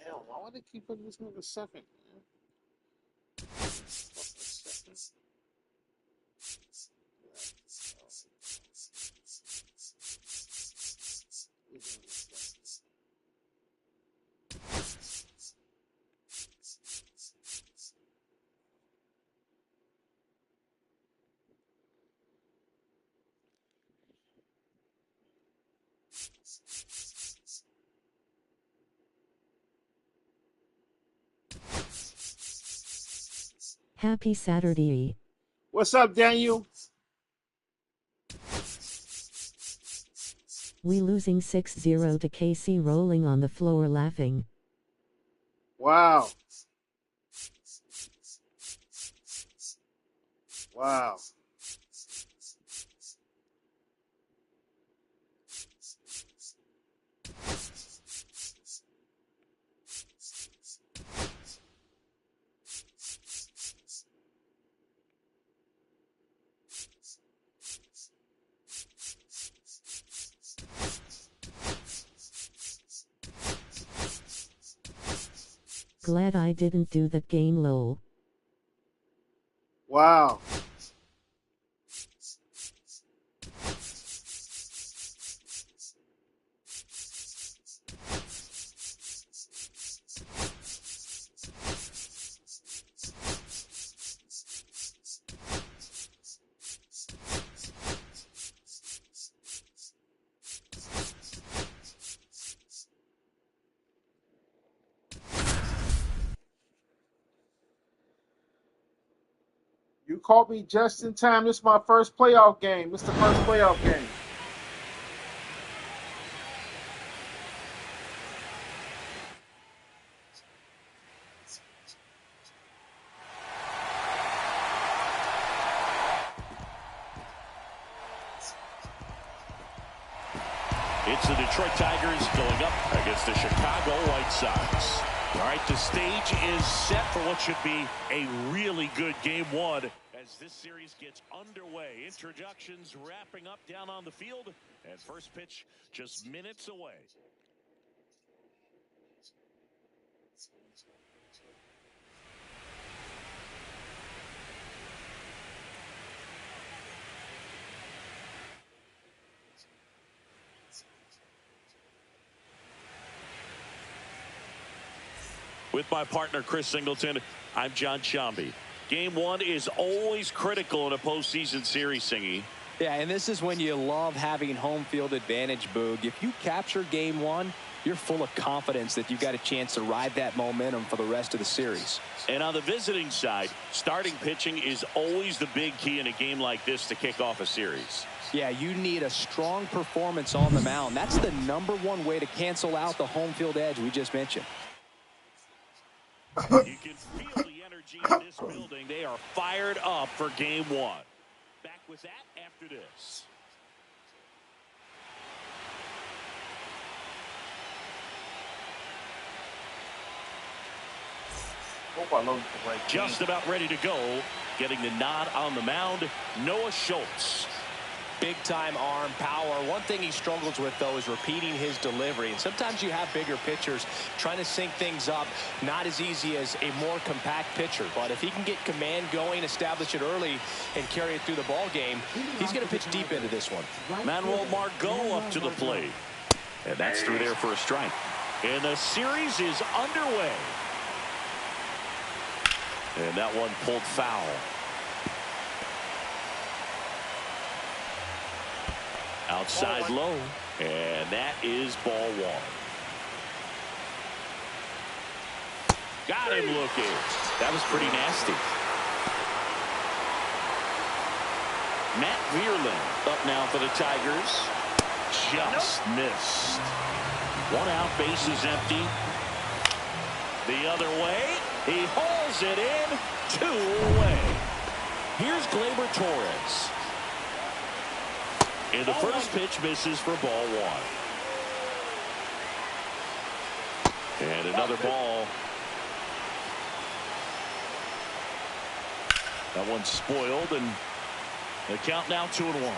Hell, why would they keep putting this nigga second, man? Happy Saturday. What's up, Daniel? We losing 6-0 to KC, rolling on the floor laughing. Wow. Wow. Glad I didn't do that game, lol. Wow. You called me just in time. This is my first playoff game. This is the first playoff game. It's the Detroit Tigers going up against the Chicago White Sox. All right, the stage is set for what should be a really good game one as this series gets underway. Introductions wrapping up down on the field, and first pitch just minutes away. With my partner, Chris Singleton, I'm John Shambi. Game one is always critical in a postseason series, Singy. Yeah, and this is when you love having home field advantage, Boog. If you capture game one, you're full of confidence that you've got a chance to ride that momentum for the rest of the series. And on the visiting side, starting pitching is always the big key in a game like this to kick off a series. Yeah, you need a strong performance on the mound. That's the #1 way to cancel out the home field edge we just mentioned. You can feel the energy in this building. They are fired up for game one. Back with that after this. Hope I loaded the right game. Just about ready to go. Getting the nod on the mound, Noah Schultz. Big-time arm power. One thing he struggles with, though, is repeating his delivery. And sometimes you have bigger pitchers trying to sync things up. Not as easy as a more compact pitcher. But if he can get command going, establish it early, and carry it through the ball game, he's going to pitch deep into this one. Manuel Margot up to the plate. And that's through there for a strike. And the series is underway. And that one pulled foul. Outside low, and that is ball one. Got him looking. That was pretty nasty. Matt Vierland up now for the Tigers. Just missed. One out, base is empty. The other way, he hauls it in, 2 away. Here's Gleyber Torres. And the first pitch misses for ball one. And another ball. That one's spoiled, and the count now 2-1.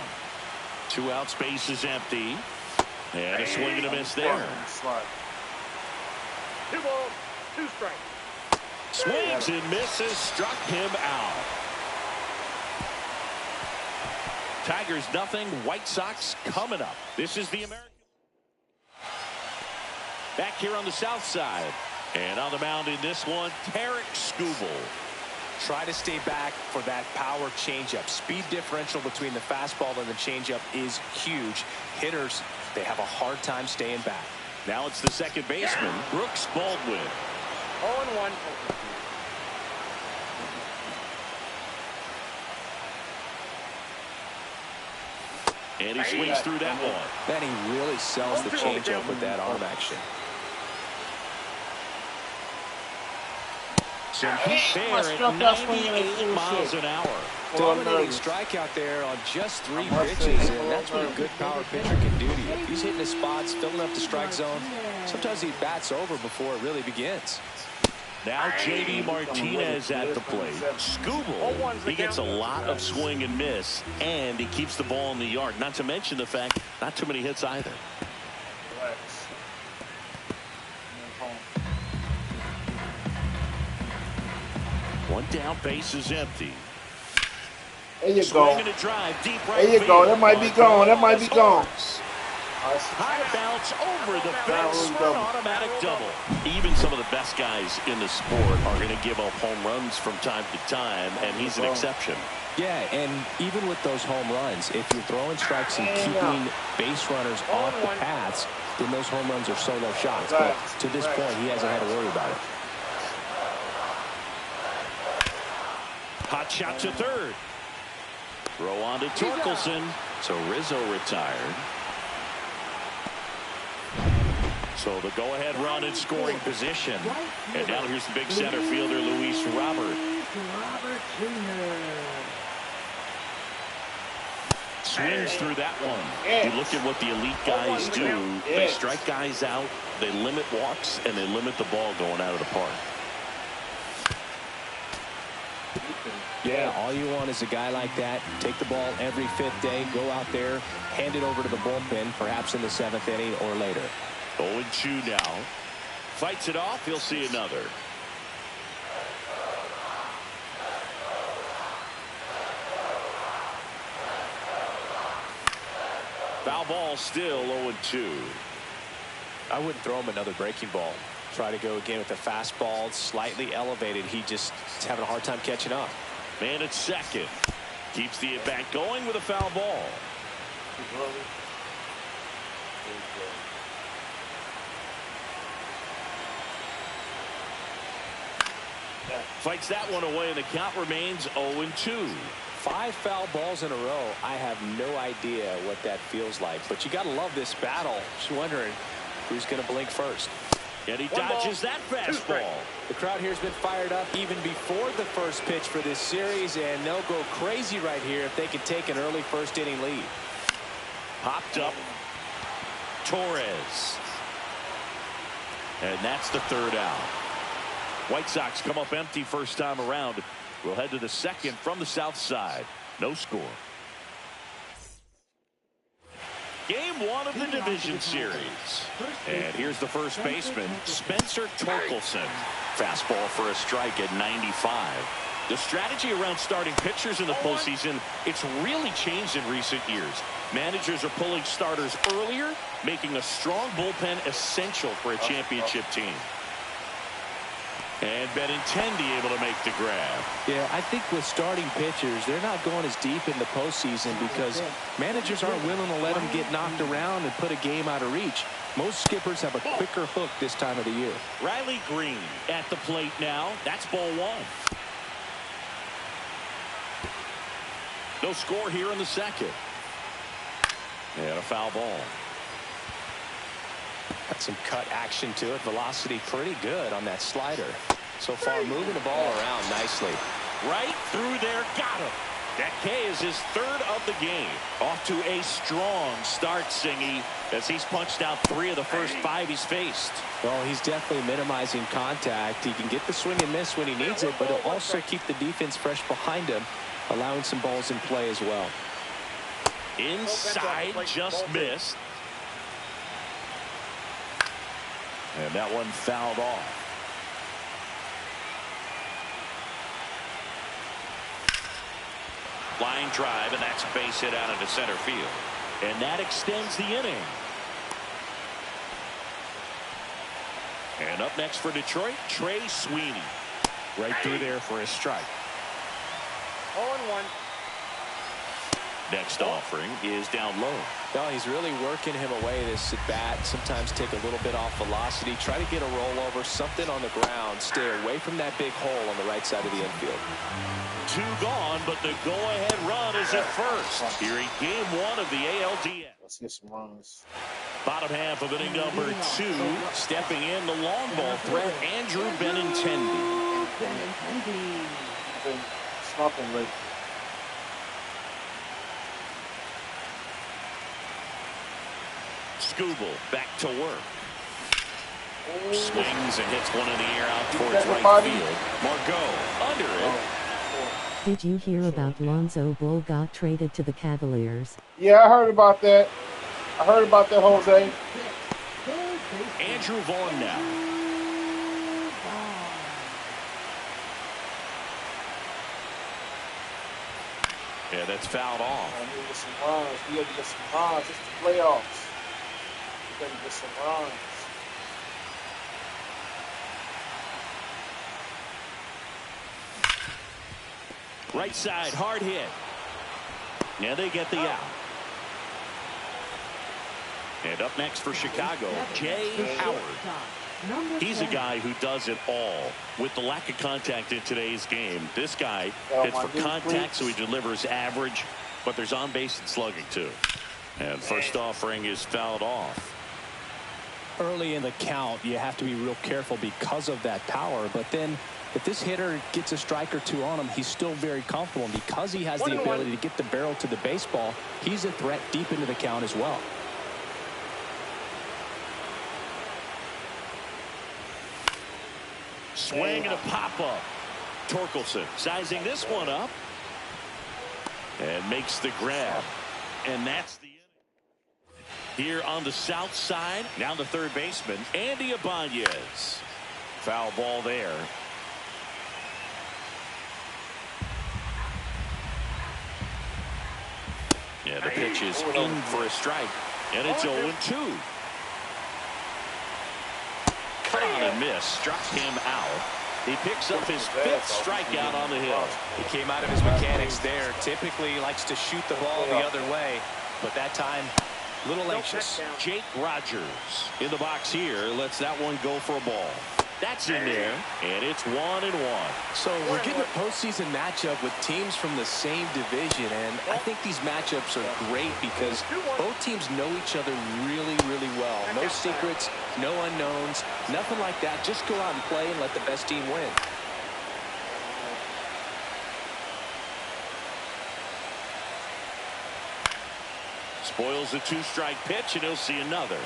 2 outs, base is empty. And a swing and a miss there. 2 balls, 2 strikes. Swings and misses, struck him out. Tigers nothing, White Sox coming up. This is the American. Back here on the south side. And on the mound in this one, Tarek Skubal. Try to stay back for that power changeup. Speed differential between the fastball and the changeup is huge. Hitters, they have a hard time staying back. Now it's the second baseman, Brooks Baldwin. 0-1. And he swings through that one. Then he really sells the changeup with that arm action. Some heat there at 98 miles an hour. Dominating strikeout there on just 3 pitches, and that's what a good power pitcher can do to you. He's hitting his spots, filling up the strike zone. Sometimes he bats over before it really begins. Now J.D. Martinez at the plate. Skubal, he gets a lot of swing and miss, and he keeps the ball in the yard. Not to mention the fact, not too many hits either. One down, base is empty. There you Swing go. and a drive, deep right There you go. field. That might be gone. That might be gone. High bounce over the fence for an automatic double. Even some of the best guys in the sport are going to give up home runs from time to time, and he's an exception. Yeah, and even with those home runs, if you're throwing strikes and keeping base runners off the paths, then those home runs are solo shots. But to this point, he hasn't had to worry about it. Hot shot to third. Throw on to Torkelson. So Rizzo retired. So the go-ahead run in scoring position. And now here's the big center fielder, Luis Robert. Swings through that one. You look at what the elite guys do. They strike guys out, they limit walks, and they limit the ball going out of the park. Yeah, all you want is a guy like that. Take the ball every 5th day, go out there, hand it over to the bullpen, perhaps in the 7th inning or later. 0-2 now. Fights it off. He'll see another. Foul ball still 0-2. I wouldn't throw him another breaking ball. Try to go again with the fastball, slightly elevated. He just is having a hard time catching up. Man at second. Keeps the at-bat going with a foul ball. Fights that one away, and the count remains 0-2. 5 foul balls in a row. I have no idea what that feels like, but you got to love this battle. Just wondering who's going to blink first. And he dodges that fastball. The crowd here has been fired up even before the first pitch for this series, and they'll go crazy right here if they can take an early 1st inning lead. Popped up. Torres. And that's the 3rd out. White Sox come up empty first time around. We'll head to the 2nd from the south side. No score. Game 1 of the division series. And here's the first baseman, Spencer Torkelson. Fastball for a strike at 95. The strategy around starting pitchers in the postseason, it's really changed in recent years. Managers are pulling starters earlier, making a strong bullpen essential for a championship team. And Benintendi able to make the grab. Yeah, I think with starting pitchers, they're not going as deep in the postseason because managers aren't willing to let them get knocked around and put a game out of reach. Most skippers have a quicker hook this time of the year. Riley Green at the plate now. That's ball 1. No score here in the 2nd. And a foul ball. Got some cut action to it. Velocity pretty good on that slider. So far moving the ball around nicely. Right through there. Got him. That K is his 3rd of the game. Off to a strong start, Singy, as he's punched out 3 of the first 5 he's faced. Well, he's definitely minimizing contact. He can get the swing and miss when he needs it, but he'll also keep the defense fresh behind him, allowing some balls in play as well. Inside, just missed. And that one fouled off. Line drive, and that's a base hit out into center field. And that extends the inning. And up next for Detroit, Trey Sweeney. Right through there for a strike. 0-1. Next offering is down low. No, he's really working him away this at bat. Sometimes take a little bit off velocity. Try to get a rollover, something on the ground. Stay away from that big hole on the right side of the infield. 2 gone, but the go-ahead run is at first. Here in game 1 of the ALDS. Let's get some runs. Bottom half of inning number 2. Stepping in the long ball threat, Andrew Benintendi. Smoking late. Scooble back to work. Swings and hits one in the air out towards right field. Margot under it. Did you hear about Lonzo Ball got traded to the Cavaliers? Yeah, I heard about that. I heard about that, Jose. Andrew Vaughn now. Yeah, that's fouled off. I need to get some runs. We got to get some runs. It's the playoffs. We got to get some runs. Right side, hard hit. And they get the out. And up next for Chicago, Jay Howard. He's a guy who does it all. With the lack of contact in today's game, this guy hits for contact, so he delivers average, but there's on base and slugging too. And first offering is fouled off. Early in the count, you have to be real careful because of that power, but then if this hitter gets a strike or two on him, he's still very comfortable. And because he has the ability to get the barrel to the baseball, he's a threat deep into the count as well. Swing and a pop-up. Torkelson sizing this one up. And makes the grab. And that's the inning. Here on the south side, now the third baseman, Andy Ibanez. Foul ball there. Yeah, the pitch is in for a strike. And it's 0-2. Cut on and miss. Struck him out. He picks up his 5th strikeout on the hill. He came out of his mechanics there. Typically he likes to shoot the ball the other way, but that time a little anxious. Jake Rogers in the box here. Lets that one go for a ball. That's in there, and it's 1-1. So we're getting a postseason matchup with teams from the same division, and I think these matchups are great because both teams know each other really, really well. No secrets, no unknowns, nothing like that. Just go out and play and let the best team win. Spoils the 2-strike pitch, and he'll see another.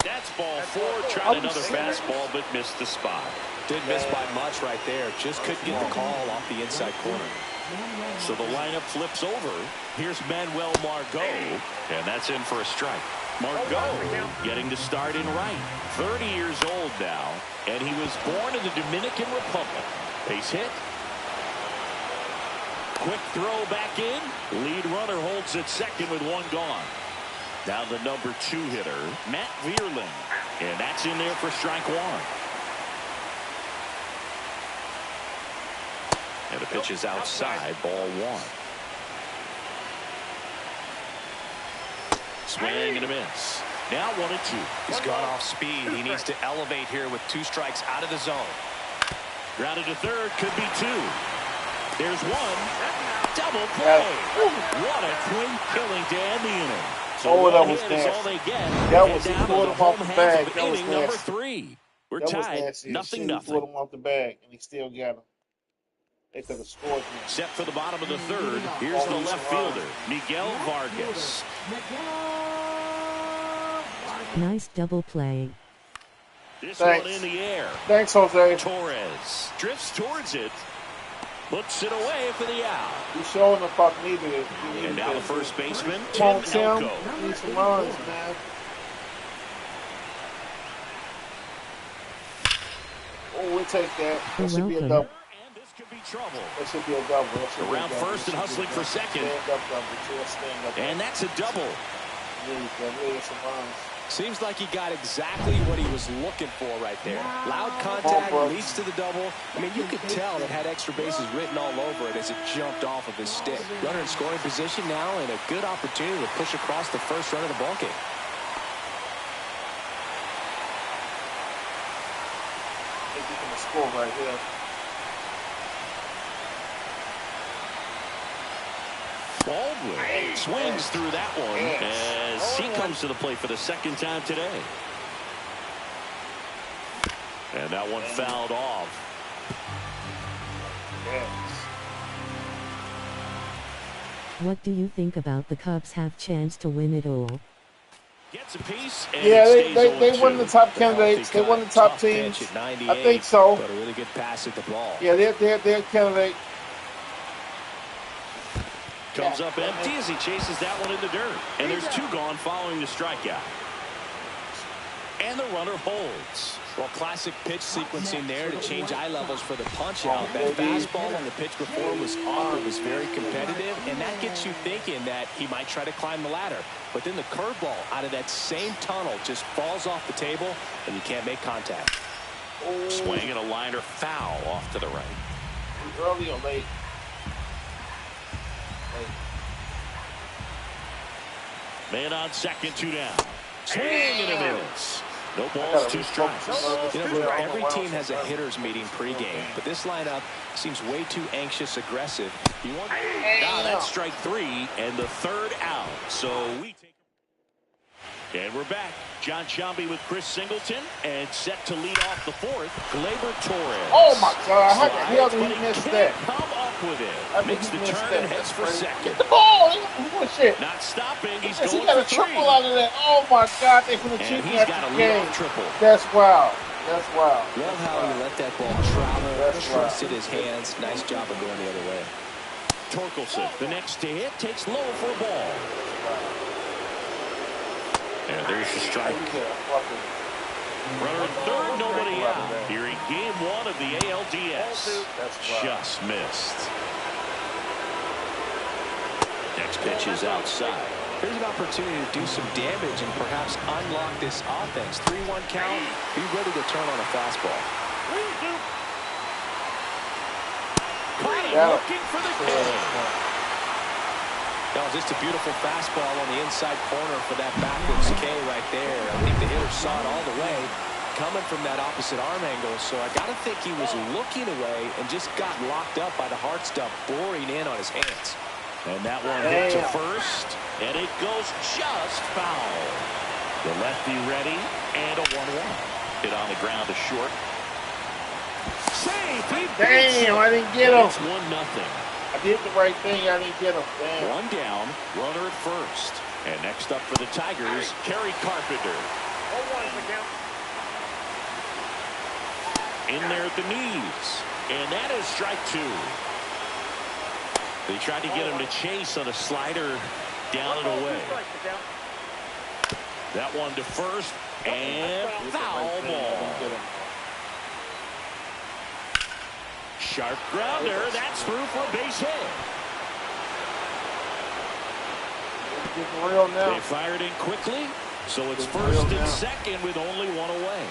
That's ball 4. Tried another fastball, but missed the spot. Didn't miss by much right there. Just couldn't get the call off the inside corner. So the lineup flips over. Here's Manuel Margot, and that's in for a strike. Margot getting the start in right. 30 years old now, and he was born in the Dominican Republic. Base hit. Quick throw back in. Lead runner holds at second with 1 gone. Now the number 2 hitter, Matt Vierling. And that's in there for strike 1. And the pitch is outside, ball 1. Swing and a miss. Now 1-2. He's gone off speed. He needs to elevate here with 2 strikes out of the zone. Grounded to third, could be 2. There's 1. Double play. What a twin killing to end the inning. So that was nasty. All they get. That was, he down pulled to him off the bag. That was inning number nasty. 3. We're That was tied, nasty. nothing. He pulled him off the bag, and he still got him. They could have scored him. Set for the bottom of the 3rd. Here's the left fielder, Miguel Vargas. Nice double play. This Thanks. one in the air. Thanks, Jose. Torres drifts towards it. Puts it away for the out. He's showing the fuck needed it. And now the first baseman, Come Tim on, Tim. Elko. Need some runs, man. Oh, we'll take that. That should be a double. And this could be trouble. That should be a double. That should Around be a double. first and hustling for second. Stand up double. Stand up. And that's a double. Really some runs. Seems like he got exactly what he was looking for right there. Loud contact leads to the double. I mean, you could tell it had extra bases written all over it as it jumped off of his stick. Runner in scoring position now and a good opportunity to push across the first run of the ballgame. I think he's going to score right here. Baldwin swings through that one as he comes to the plate for the second time today. And that one fouled off. What do you think about the Cubs have chance to win it all? Gets a piece and Yeah, it stays they won the top candidates. They won the top Tough teams. pitch at 98, I think so. But a really good pass at the ball. Yeah, they're candidate. Comes up empty as he chases that one in the dirt. And there's two gone following the strikeout. And the runner holds. Well, classic pitch sequencing there to change eye levels for the punch out. That fastball on the pitch before was off. It was very competitive, and that gets you thinking that he might try to climb the ladder. But then the curveball out of that same tunnel just falls off the table, and you can't make contact. Swing and a liner foul off to the right. Early or late? Man on second, two down. Swing and a miss. No balls, two strikes. You know, every team has a hitter's meeting pregame, but this lineup seems way too anxious, aggressive. Now that's strike three and the third out. So we take. And we're back. John Sciambi with Chris Singleton and set to lead off the fourth. Gleyber Torres. Oh my God! How the hell did he miss that? Come up with it. Makes the turn and heads for second. Oh shit! Not stopping. He's He going got a for three. triple out of that. Oh my God! They finna And cheat me he's at got a the game. leadoff triple. That's wild. That's wild. Love how he let that ball travel, trusted his hands. Nice job of going the other way. Torkelson, the next to hit, takes low for a ball. And there's the strike. Runner at third, nobody out. Here in game one of the ALDS. Just missed. Next pitch is outside. Here's an opportunity to do some damage and perhaps unlock this offense. 3-1 count. Be ready to turn on a fastball. Looking for the kill. That was just a beautiful fastball on the inside corner for that backwards K right there. I think the hitter saw it all the way coming from that opposite arm angle. So I got to think he was looking away and just got locked up by the hard stuff boring in on his hands. And that one hit to first, and it goes just foul. The lefty ready, and a 1-1. Hit on the ground to short. Save! Damn! I didn't get him. It's 1-0. I did the right thing. I didn't get him. Damn. One down, runner at first. And next up for the Tigers, Kerry Carpenter. In there at the knees. And that is strike two. They tried to get him to chase on a slider down and away. That one to first, and foul ball. Sharp grounder, that's through for a base hit. They fired in quickly, so it's first and second with only one away.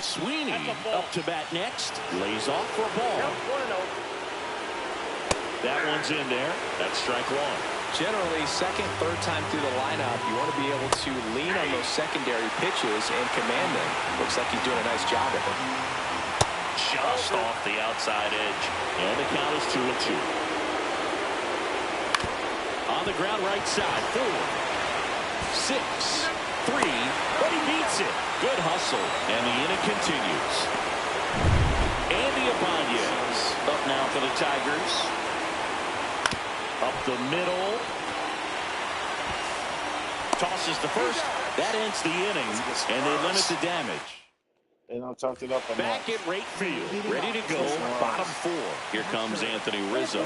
Sweeney up to bat next, lays off for a ball. That one's in there. That's strike one. Generally, second, third time through the lineup, you want to be able to lean on those secondary pitches and command them. Looks like he's doing a nice job of it. Just off the outside edge. And the count is 2-2. On the ground right side. 4, 6, 3. But he beats it. Good hustle. And the inning continues. Andy Ibanez up now for the Tigers. Up the middle. Tosses the first. That ends the inning. And they limit the damage. They don't tucked it up enough. Back at right field, ready to go, bottom 4. Here comes Anthony Rizzo.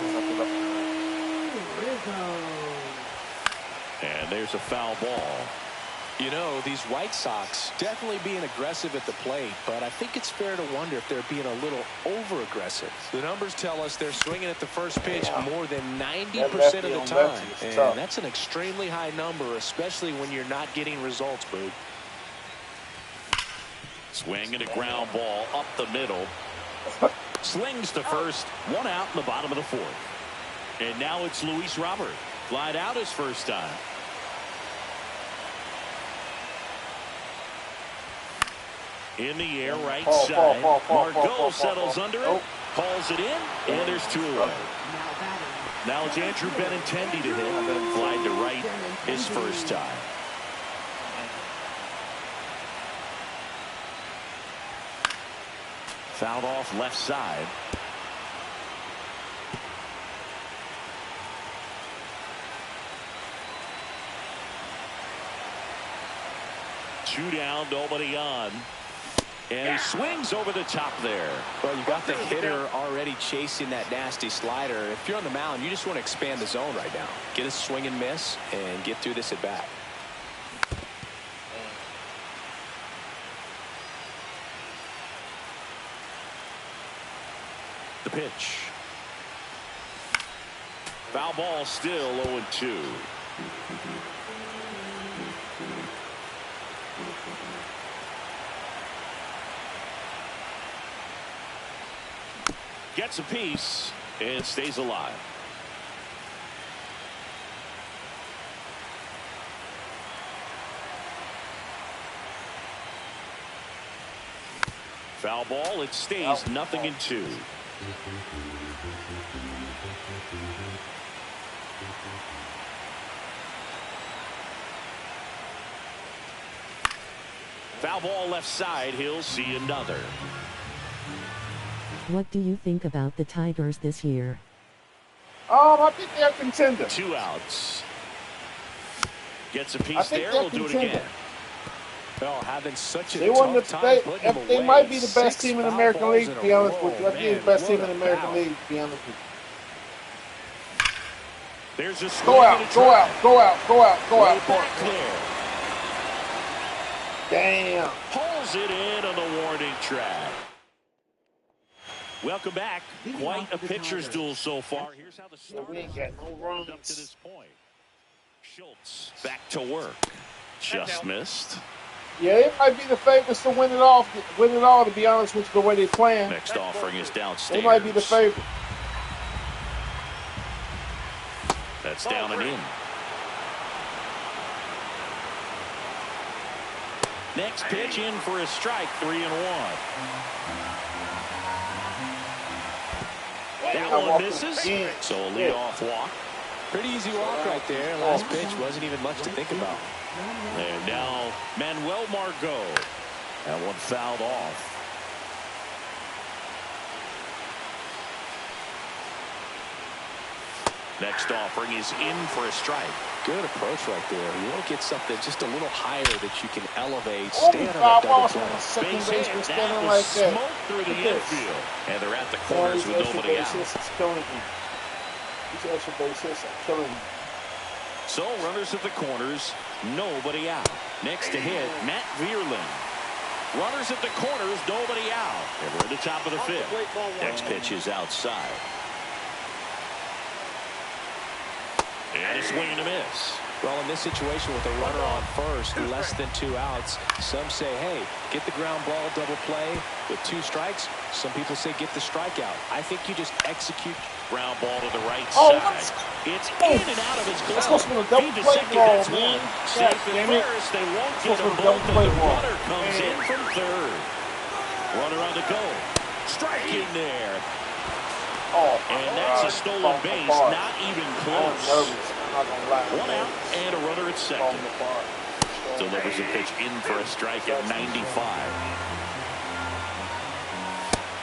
And there's a foul ball. You know, these White Sox definitely being aggressive at the plate, but I think it's fair to wonder if they're being a little over-aggressive. The numbers tell us they're swinging at the first pitch more than 90% of the time, and that's an extremely high number, especially when you're not getting results, Boog. Swing and a ground ball up the middle. Slings to first. 1 out in the bottom of the 4th. And now it's Luis Robert. Flied out his first time. In the air, right side. Margot settles under it. Calls it in. And there's 2 away. Now it's Andrew Benintendi to hit. Flied to right his first time. Fouled off left side. Two down, nobody on. And he swings over the top there. Well, you got the hitter already chasing that nasty slider. If you're on the mound, you just want to expand the zone right now. Get a swing and miss and get through this at bat. The pitch. Foul ball, still 0-2. Gets a piece and stays alive. Foul ball, it stays 0-2. Foul ball left side, he'll see another. What do you think about the Tigers this year? I think they're a contender. 2 outs. Gets a piece there, we'll do it again. Well, having such a they might be the best team in the American League, to be honest with you. I think the best team in the American League, to be honest with you. There's a go out. Back clear. Damn. Pulls it in on the warning track. Welcome back. Quite a pitcher's duel so far. Here's how the start we ain't got no runs up to this point. Schultz back to work. Just missed. Yeah, it might be the favorites to win it all, to be honest with you, the way they playing. Next offering is downstairs. They might be the favorite. That's down and in. Next pitch in for a strike, 3-1. That one misses, so a leadoff walk. Pretty easy walk right there. Last pitch wasn't even much to think about. And now Manuel Margot. That one fouled off. Next offering is in for a strike. Good approach right there. You want to get something just a little higher that you can elevate. Stand on a double play. Second baseman standing like that. Smoke through the infield. And they're at the corners with nobody out. It's killing me. These extra base hits are killing me. So runners at the corners, nobody out. Next to hit, Matt Vierling. Runners at the corners, nobody out. And we're at the top of the 5th. Next pitch is outside. And a swing and a miss. Well, in this situation with a runner on first, less than 2 outs, some say, hey, get the ground ball, double play with 2 strikes. Some people say get the strikeout. I think you just execute. Ground ball to the right side. It's in and out of his glove. That's supposed to be a double play ball, man. Safe at first, they won't get them both, and the runner comes in from third. Runner on the go. Strike in there. And that's a stolen base, not even close. 1 out and a runner at second. Delivers a pitch in for a strike at 95.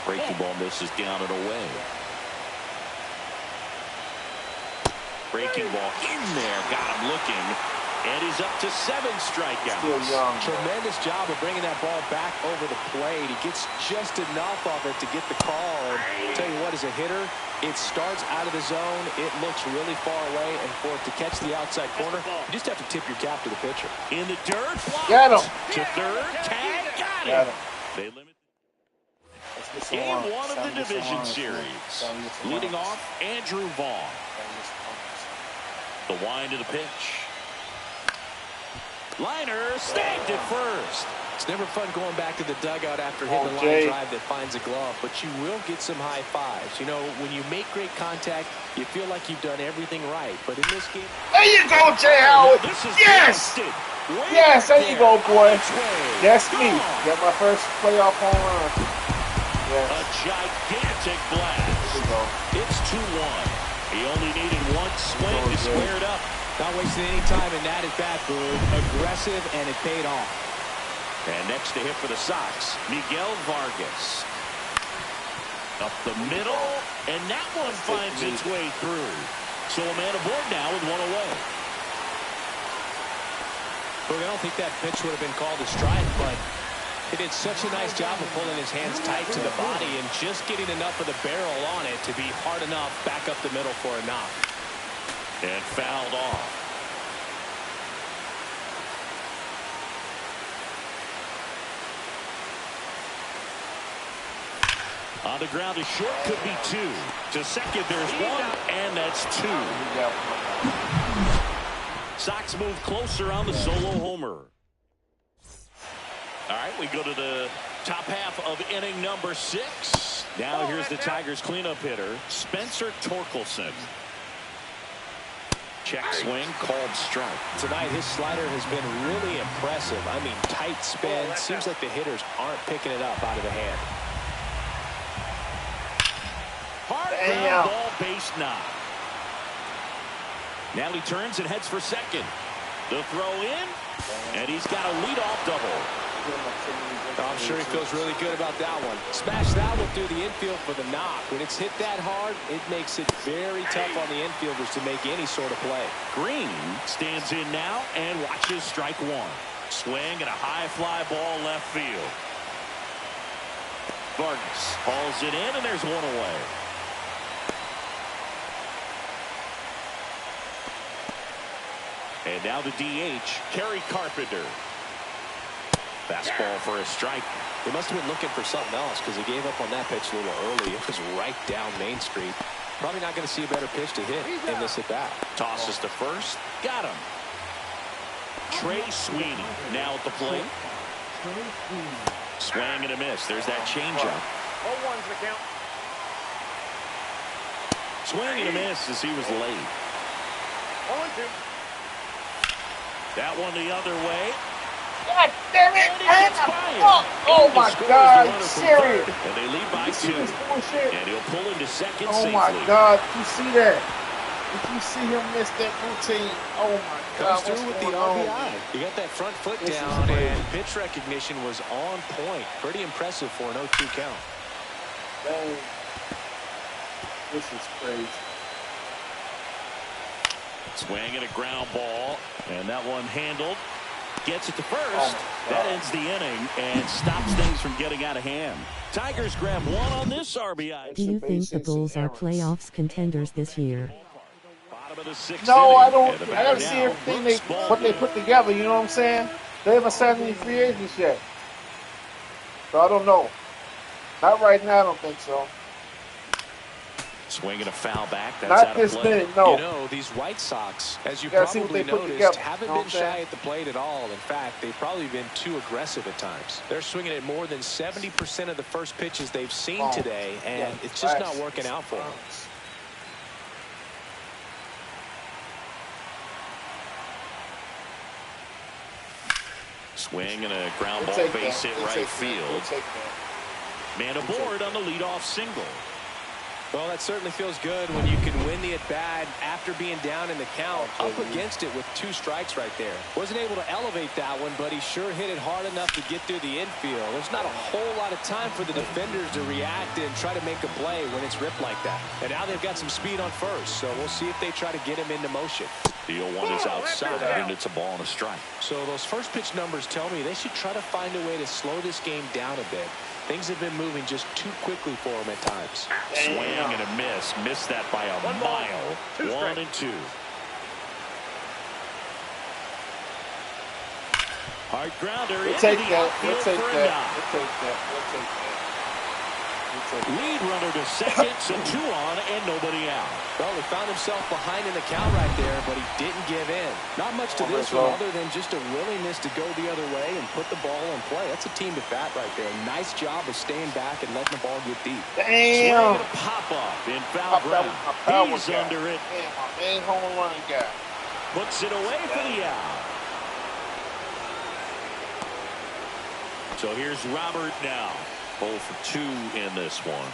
Breaking ball misses down and away. Breaking ball in there, got him looking. And he's up to 7 strikeouts. Still young. Tremendous job of bringing that ball back over the plate. He gets just enough of it to get the call. And tell you what, as a hitter, it starts out of the zone. It looks really far away. And for it to catch the outside corner, you just have to tip your cap to the pitcher. In the dirt. Got him. To third. Tag. Got him. They limit. Game 1 of the division series. Leading off, Andrew Vaughn. The wind of the pitch. Liner snagged it first. It's never fun going back to the dugout after hitting a line drive that finds a glove, but you will get some high fives. You know, when you make great contact, you feel like you've done everything right. But in this game, there you go, Jay Howard. Yes, yes, there you go, boy. That's me. Got my first playoff home run. Yes. A gigantic blast. There you go. It's 2-1. He only needed one swing to square it up. Not wasting any time in that at-bat, Boone. Aggressive, and it paid off. And next to hit for the Sox, Miguel Vargas. Up the middle, and that one finds its way through. So a man aboard now with one away. Boone, I don't think that pitch would have been called a strike, but he did such a nice job of pulling his hands tight to the body and just getting enough of the barrel on it to be hard enough back up the middle for a knock. And fouled off. On the ground, a short could be 2. To second, there's 1, and that's 2. Sox move closer on the solo homer. All right, we go to the top half of inning number 6. Now here's the Tigers cleanup hitter, Spencer Torkelson. Check swing, called strike. Tonight, his slider has been really impressive. I mean, tight spin. Seems like the hitters aren't picking it up out of the hand. Hard ground ball, base knock. Now he turns and heads for second. The throw in, and he's got a leadoff double. I'm sure he feels really good about that one. Smash that one through the infield for the knock. When it's hit that hard, it makes it very tough on the infielders to make any sort of play. Green stands in now and watches strike 1. Swing and a high fly ball left field. Vargas hauls it in, and there's 1 away. And now the DH, Kerry Carpenter. Fastball for a strike. They must have been looking for something else because he gave up on that pitch a little early. It was right down Main Street. Probably not going to see a better pitch to hit in this at bat. Tosses to first. Got him. Trey Sweeney now at the plate. Swing and a miss. There's that changeup. 0-1's the count. Swing and a miss as he was late. 0-2. That one the other way. God damn it! And Oh my God! Are you serious? And they lead by 2. And he'll pull into second Oh safely. my God! Did you see that? Did you see him miss that routine? Oh my God! Comes through with the RBI. He got that front foot down, and pitch recognition was on point. Pretty impressive for an 0-2 count. Dang. This is crazy. Swing and a ground ball, and that one handled. Gets it to first. That ends the inning and stops things from getting out of hand. Tigers grab 1 on this RBI. Do you think the Bulls are playoffs contenders this year? Bottom of the 6th No, inning. I don't. And I gotta see everything what they put together. You know what I'm saying? They haven't signed any free agents yet, so I don't know. Not right now. I don't think so. Swinging a foul back. That's Not out this of play. minute, no. You know, these White Sox, as you gotta see what probably they put noticed, together. haven't You know been what I'm shy saying? at the plate at all. In fact, they've probably been too aggressive at times. They're swinging at more than 70% of the first pitches they've seen today, and it's just not working out for them. Swing and a ground ball base hit right field. Man aboard on the leadoff single. Well, that certainly feels good when you can win the at-bat after being down in the count, up against it with 2 strikes right there. Wasn't able to elevate that one, but he sure hit it hard enough to get through the infield. There's not a whole lot of time for the defenders to react and try to make a play when it's ripped like that. And now they've got some speed on first, so we'll see if they try to get him into motion. The 0-1 is outside, and it's a ball and a strike. So those first pitch numbers tell me they should try to find a way to slow this game down a bit. Things have been moving just too quickly for him at times. Swing and a miss. Missed that by a mile. 1-2. Hard grounder. We'll take that. We'll take that. We'll take that. We'll take that. Lead runner to second, so 2 on and nobody out. Well, he found himself behind in the count right there, but he didn't give in. Not much to this one other than just a willingness to go the other way and put the ball in play. That's a team at bat right there. Nice job of staying back and letting the ball get deep. Damn. Swing and a pop-up in foul ground. He's under it. Damn, my main home run guy. Puts it away for the out. So here's Robert now. 0 for 2 in this one.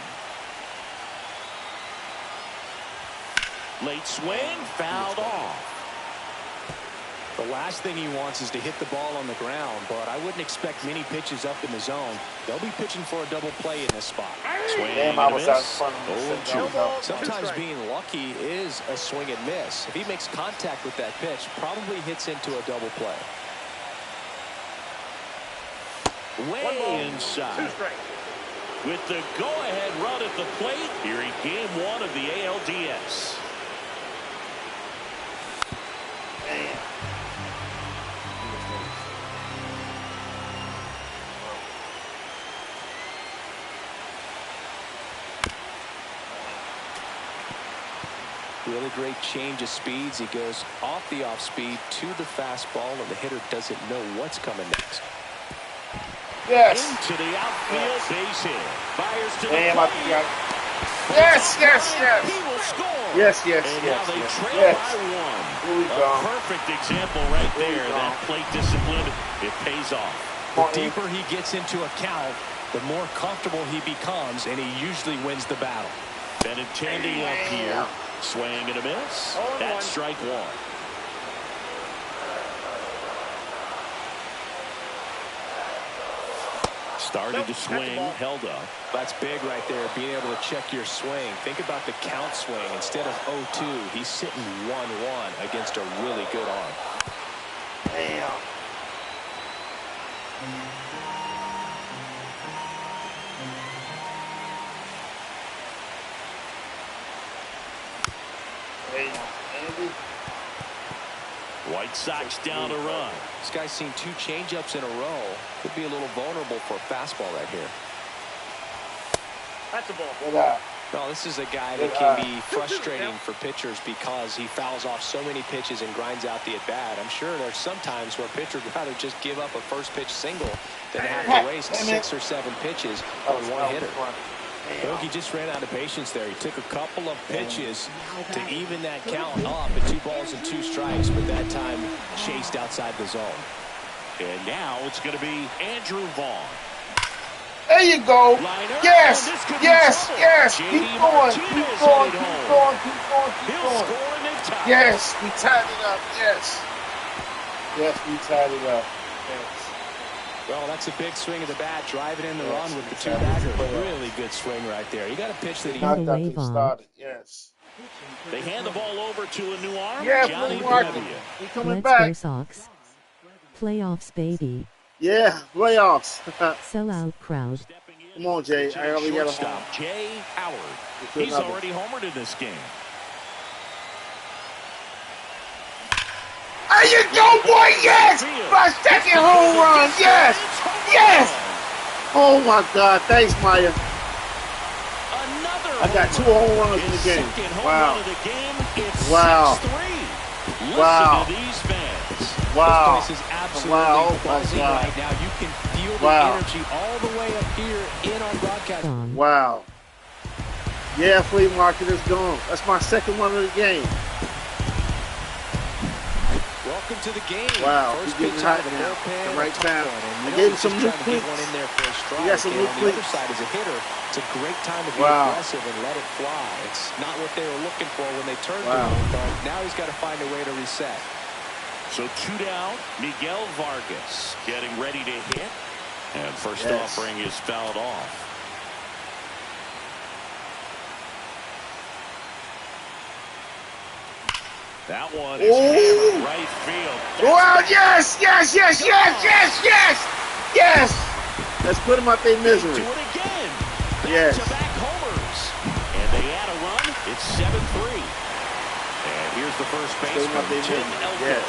Late swing, fouled off. The last thing he wants is to hit the ball on the ground, but I wouldn't expect many pitches up in the zone. They'll be pitching for a double play in this spot. Swing Damn, I was out in front of him. Sometimes being lucky is a swing and miss. If he makes contact with that pitch, probably hits into a double play. Way inside. With the go-ahead run at the plate here in Game 1 of the ALDS. Really great change of speeds. He goes off the off speed to the fastball, and the hitter doesn't know what's coming next. Yes. Into the outfield, base hit. Fires to Damn, the I plate. forgot. Yes, yes, yes. He will score. Yes, yes, and yes. now they yes, trail yes. by 1. Here we A go. perfect example right there. That plate discipline, it pays off. The deeper he gets into a count, the more comfortable he becomes, and he usually wins the battle. Benintendi up here. Swing and a miss. That's strike 1. Started to swing, held up. That's big right there, being able to check your swing. Think about the count swing. Instead of 0-2, he's sitting 1-1 against a really good arm. Damn. Whitesox down a run. This guy's seen 2 changeups in a row. Could be a little vulnerable for a fastball right here. That's a ball. Good eye. Well, this is a guy that can be frustrating for pitchers because he fouls off so many pitches and grinds out the at-bat. I'm sure there's some times where a pitcher would rather just give up a first pitch single than have to waste 6 or 7 pitches on one hitter. He just ran out of patience there. He took a couple of pitches to even that count up at 2 balls and 2 strikes, but that time chased outside the zone. And now it's going to be Andrew Vaughn. There you go. Liner. Yes, Oh, yes, yes. J.D. Keep going, keep Martinez going, laid keep home. going, keep going, keep He'll going. score and they tie. Yes, we tied it up. Yes. Yes, we tied it up. Yes. Well, that's a big swing of the bat, driving in the run with the 2-bagger. Really good swing right there. You got a pitch that he Not that way, they Vaughn. started. Yes. They hand the ball over to a new arm. Yeah, Johnny Martin. Brevia. We coming Let's back. go Sox. Playoffs, baby. Yeah, playoffs. Sellout crowd. Come on, Jay. I already got a home. Shortstop Jay Howard. Good He's number. already homered in this game. There you go, boy. Yes. My second home run. Yes. Yes. Oh, my God. Thanks, Maya. Another I got 2 home runs in the game. Second home Wow. run of the game. It's Wow. 6-3. Listen Wow. to these fans. Wow. This place is absolutely Wow. Oh, my buzzing God. right now. You can feel the Wow. energy all the way up here in our broadcast. Vaughn. Wow. Yeah, flea market is gone. That's my second one of the game. Welcome welcome to the game. Wow, First he's getting pitch hot out of the now. bullpen, The right a tough time. one. And, He you know, gave him he's some just new trying to get cleats. one in there for a strike. He got some And new on the cleats. other side, as a hitter, it's a great time to be Wow. aggressive and let it fly. It's not what they were looking for when they turned Wow. to him, but now he's got to find a way to reset. So 2 down, Miguel Vargas getting ready to hit. And first Yes. offering is fouled off. That one is hammered right field. Wow, yes, yes, yes, yes, yes, yes, yes. Let's put him out their misery. Do it again. Yes. Back-to-back homers. And they add a run. It's 7-3. And here's the first Put him out baseman, their Tim misery. Elko. Yes.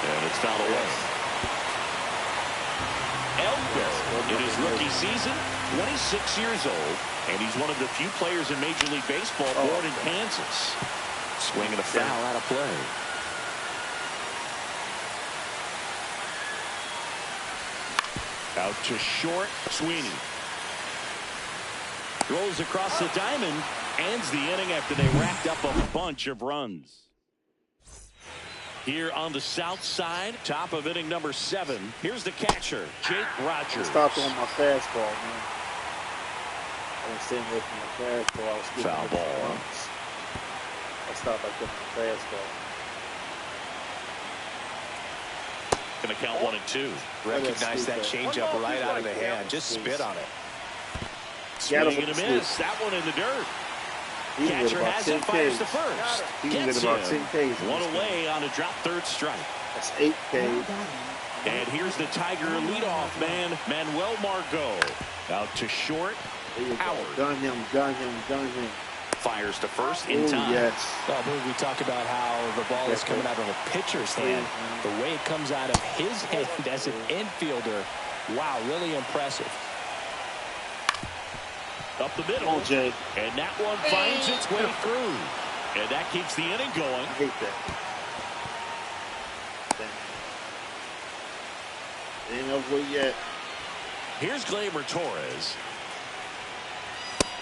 And it's fouled away. Elko, in his rookie season, 26 years old, and he's one of the few players in Major League Baseball born in Kansas. Swinging a foul out of play. Out to short, Sweeney. Rolls across the diamond, ends the inning after they racked up a bunch of runs. Here on the south side, top of inning number 7. Here's the catcher, Jake Rogers. Stop throwing my fastball, man. I was staying away from my fastball. I was getting Foul ball. I stopped by getting my fastball. Gonna count 1 and 2. Recognize that changeup right out of the hand. Just spit on it. Swing and a miss. That one in the dirt. He can get Catcher about has 10 it, fires Ks. to first. He can Gets get about him. 10 Ks. One away on a drop third strike. That's 8 Ks. And here's the Tiger leadoff man, Manuel Margot. Out to short. There you go. Howard. Gun him, gun him, gun him. Fires to first in Oh, time. yes. Well, we talk about how the ball is coming out of a pitcher's hand. The way it comes out of his hand as an infielder, wow, really impressive. Up the middle. Come on, Jay. And that one finds its way through. And that keeps the inning going. I hate that. Damn. Ain't over yet. Here's Gleyber Torres.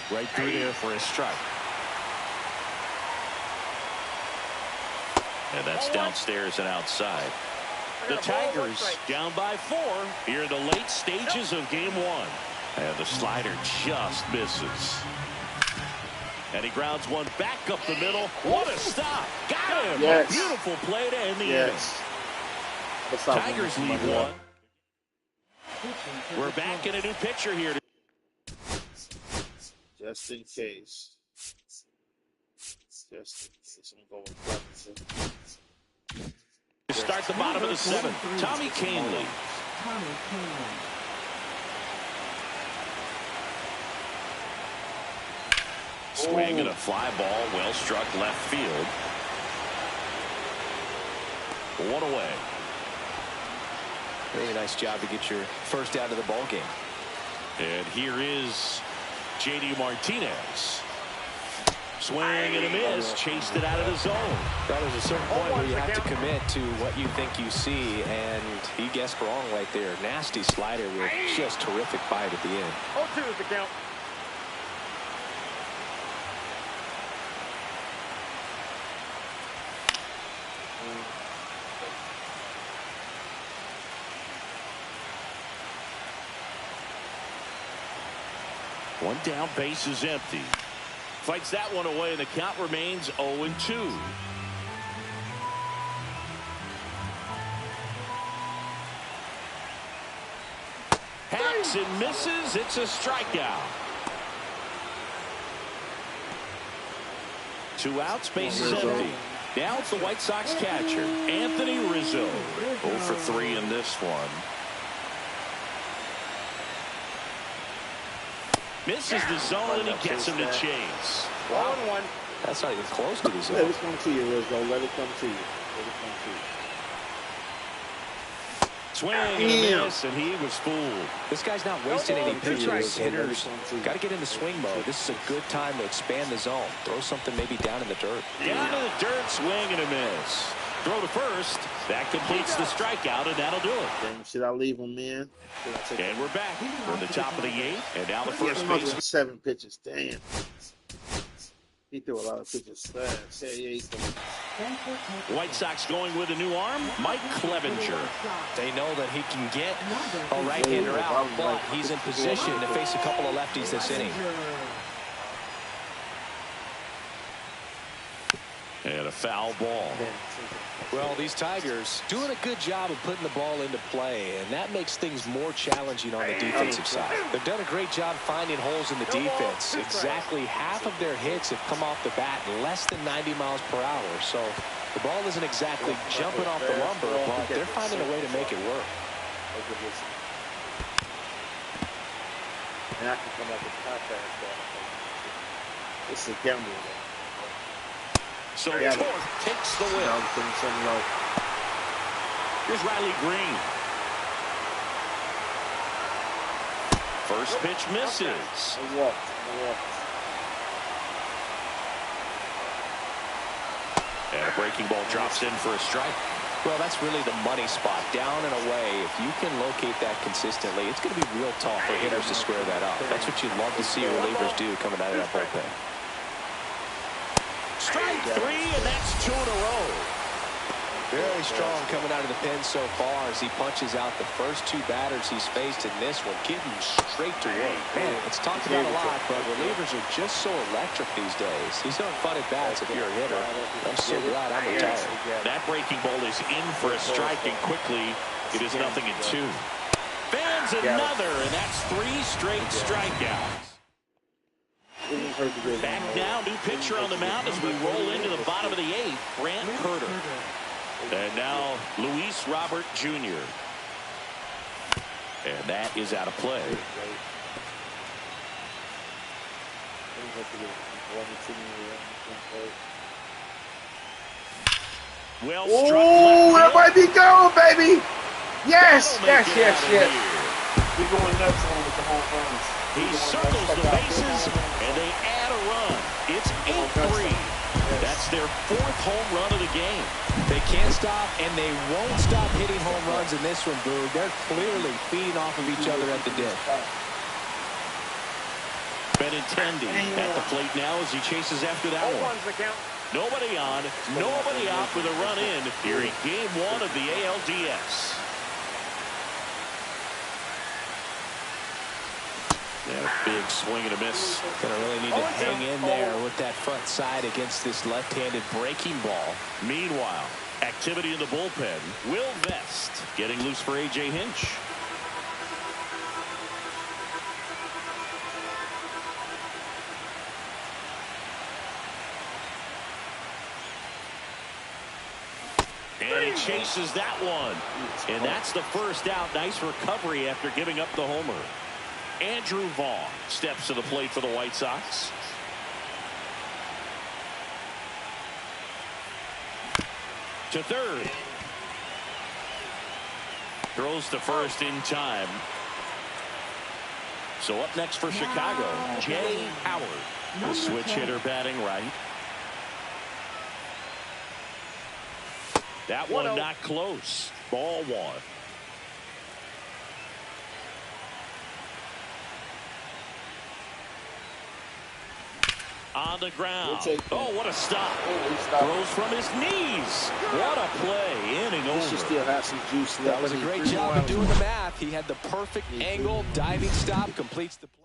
Right through there for a strike. And that's downstairs and outside. The Tigers down by 4 here in the late stages of game 1. And the slider just misses. And he grounds one back up the middle. What a stop. Got him. Yes. A beautiful play to end the inning. Tigers lead 1. We're back in a new pitcher here. Just in case. Just in case. I'm going with To start the bottom of the 7th, Tommy Kahnle. Swing and a fly ball, well struck left field. 1 away. Really nice job to get your first out of the ball game. And here is J.D. Martinez. Swing and a miss, chased it out of the zone. That was a certain point where you have to commit to what you think you see, and he guessed wrong right there. Nasty slider with just terrific bite at the end. 0-2 is the count. One down, base is empty. Fights that one away, and the count remains 0-2. Hacks and misses. It's a strikeout. 2 outs, base is empty. Now it's the White Sox catcher, Anthony Rizzo. 0 for 3 in this one. Misses the zone, and he gets him to chase. 1-1. That's not even close to the Let zone. it come to you, Rizzo. Let it come to you. Let it come to you. Swing and a miss, and he was fooled. This guy's not wasting any pitches. Hitters Rizzo. got to get into swing mode. This is a good time to expand the zone. Throw something maybe down in the dirt. Down to the dirt, swing and a miss. Throw to first. That completes the strikeout, and that'll do it. Damn, should I leave him, man? And we're back. We're in the top of the 8th, and now the first First base. 7 pitches. Damn. He threw a lot of pitches. Say, yeah, he threw White Sox going with a new arm, Mike Clevenger. They know that he can get a right-hander out, but he's in position to face a couple of lefties this inning. And a foul ball. Well, these Tigers doing a good job of putting the ball into play, and that makes things more challenging on the defensive side. They've done a great job finding holes in the defense. Exactly half of their hits have come off the bat less than 90 miles per hour. So the ball isn't exactly jumping off the lumber, but they're finding a way to make it work. And I can come up with contact. This is a gamble. So Torque takes the win. Here's Riley Green. First pitch misses. And a breaking ball drops in for a strike. Well, that's really the money spot, down and away. If you can locate that consistently, it's going to be real tough for hitters to square that up. That's what you'd love to see relievers do coming out of that bullpen. Strike three, and that's 2 in a row. Very strong coming out of the pen so far as he punches out the first 2 batters he's faced in this one, getting straight to work. Man, it's talked about a lot, but relievers are just so electric these days. These aren't fun at bats if you're a hitter. I'm so glad I'm retired. That breaking ball is in for a strike, and quickly it is 0-2. Fans another, and that's 3 straight strikeouts. Back now, new pitcher on the mound as we roll into the bottom of the 8th, Grant Herter. And now Luis Robert Jr. And that is out of play. Well struck. Oh, that might be going, baby. Yes, yes, yes, yes. We're going nuts on with the home runs. He circles the bases, and they add a run. It's 8-3. That's their 4th home run of the game. They can't stop, and they won't stop hitting home runs in this one, Boog. They're clearly feeding off of each other at the dip. Benintendi at the plate now as he chases after that one. Nobody on, nobody out with a run in here in Game 1 of the ALDS. And a big swing and a miss. Gonna really need to hang in there with that front side against this left-handed breaking ball. Meanwhile, activity in the bullpen. Will Vest getting loose for A.J. Hinch. And he chases that one. And that's the first out. Nice recovery after giving up the homer. Andrew Vaughn steps to the plate for the White Sox. To third. Throws to first in time. So up next for Chicago, Jay Howard, the switch hitter batting right. That one not close. Ball 1. On the ground. Oh, what a stop. Throws from his knees. What a play. Inning over. She still has some juice left. That was a great job of doing the math. He had the perfect angle, diving stop, completes the play.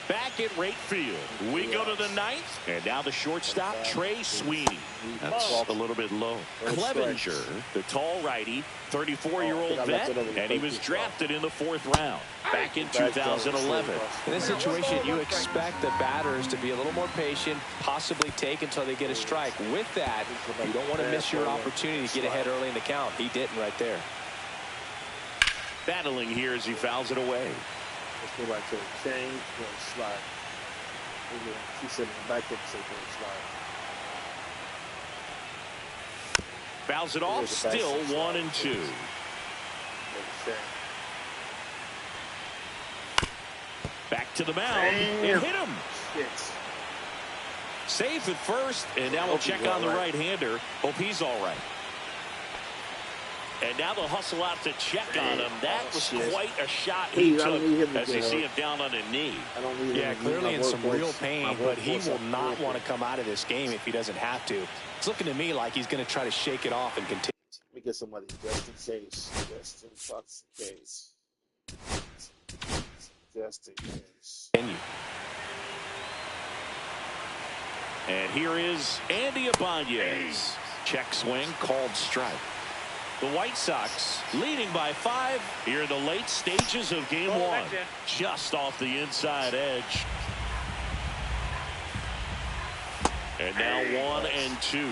Back at right field. We go to the 9th. And now the shortstop, Trey Sweeney. That's a little bit low. Clevenger, the tall righty, 34-year-old vet, and he was drafted in the 4th round back in 2011. In this situation, you expect the batters to be a little more patient, possibly take until they get a strike. With that, you don't want to miss your opportunity to get ahead early in the count. He didn't right there. Battling here as he fouls it away. Let's go back to the change, slide. She said in the back up, say slide. Fouls it off, still 1-2. Back to the mound and hit him. Safe at first, and now we'll check on the right-hander. Hope he's all right. And now they'll hustle out to check on him. That was quite a shot He he took as as they see him down on a knee. I don't need Yeah, him. clearly in some real pain, but he will not want to come out of this game if he doesn't have to. It's looking to me like he's going to try to shake it off and continue. Let me get somebody just in case. Just in case. Just in case. And here is Andy Ibanez. Check swing, called strike. The White Sox leading by 5 here in the late stages of game 1. Just off the inside edge. And now 1-2.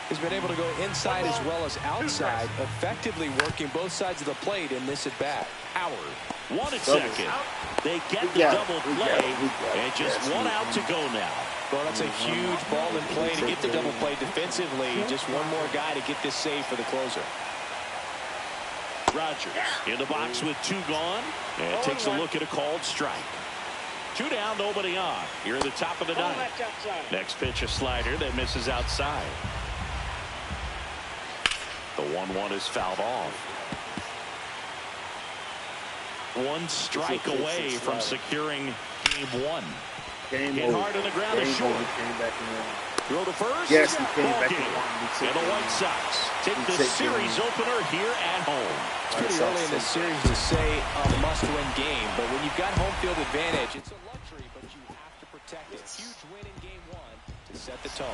He's been able to go inside as well as outside, effectively working both sides of the plate in this at bat. Howard. 1 at second. They get the double play, and just 1 out to go now. Well, that's a huge ball in play to get the double play defensively. Just one more guy to get this save for the closer. Rogers in the box with 2 gone, and takes a look at a called strike. 2 down, nobody on. Here at the top of the 9th. Next pitch, a slider that misses outside. The 1-1 is fouled off. 1 strike away from securing game 1. Hit hard on the ground is short. Throw to first. Yes, he came Ball back game. And the White Sox take the series opener here at home. It's pretty early in this series to say a must-win game, but when you've got home field advantage, it's a luxury, but you have to protect it. Huge win in game 1 to set the tone.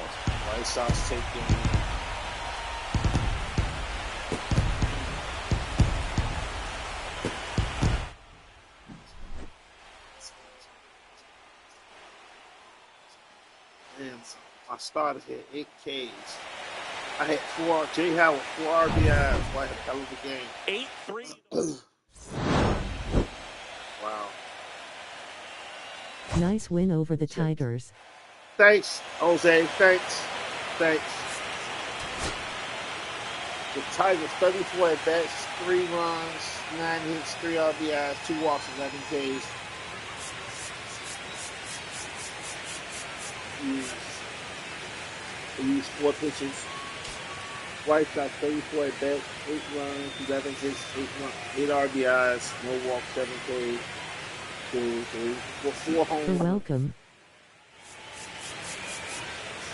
White Sox taking. I started here 8 Ks. I had 4. Jay Howard 4 RBIs. Well, I had a hell of a game. 8-3. Wow. Nice win over the Tigers. Thanks, Jose. Thanks. The Tigers 34 at bats, 3 runs, 9 hits, 3 RBIs, 2 walks, 11 Ks. They used 4 pitches. White Sox 34 at bats, 8 runs, 11 hits, 8 RBIs, no walk, 7 Ks, 2, 3, 4 home You're runs. welcome.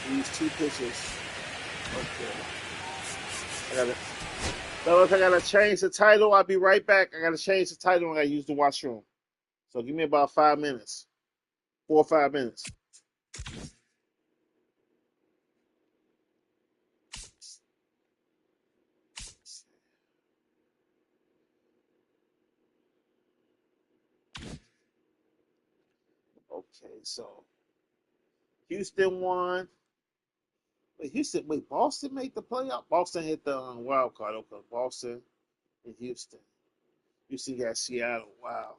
They used 2 pitches. Okay. I gotta change the title. I'll be right back. I gotta change the title and I use the washroom. So give me about 5 minutes. 4 or 5 minutes. Okay, so Houston won. Wait, Boston made the playoff? Boston hit the wild card. Okay, Boston and Houston. Houston got Seattle. Wow.